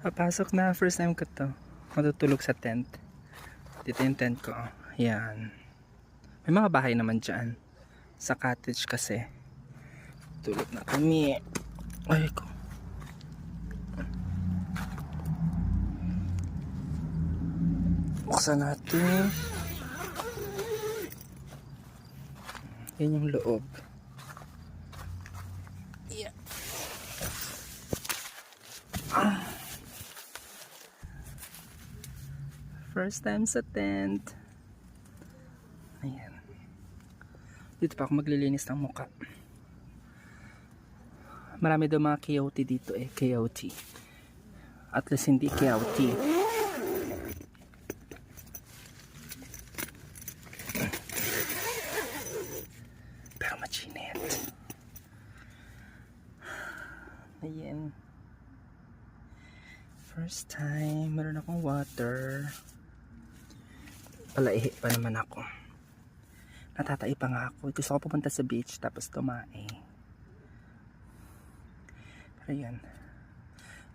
Papasok na, first time ko to. Matutulog sa tent. Dito yung tent ko. Yan. May mga bahay naman dyan. Sa cottage kasi. Tulog na kami. Ay ko. Buksan natin. Yan yung loob. Yeah. First time sa tent. Ayan. Dito pa ako maglilinis ng muka. Marami daw mga coyote dito eh. Coyote. At least hindi coyote. Pero machinit. Ayan. First time. Meron akong water. Palaihi pa naman ako. Natatai pa nga ako. Gusto ko pupunta sa beach tapos tumae. Pero yan.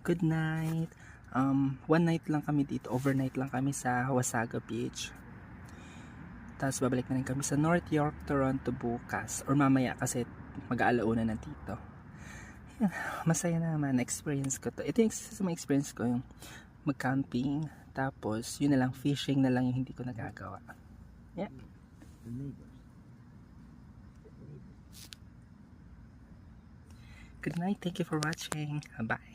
Good night. One night lang kami dito. Overnight lang kami sa Wasaga Beach. Tapos babalik na rin kami sa North York, Toronto bukas. Or mamaya kasi mag-aalauna na dito. Yan. Masaya naman. Experience ko to. Ito yung isa sa mga experience ko. Yung mag-camping. Tapos yun na lang. Fishing na lang yung hindi ko nagagawa. Yeah. Good night. Thank you for watching. Bye.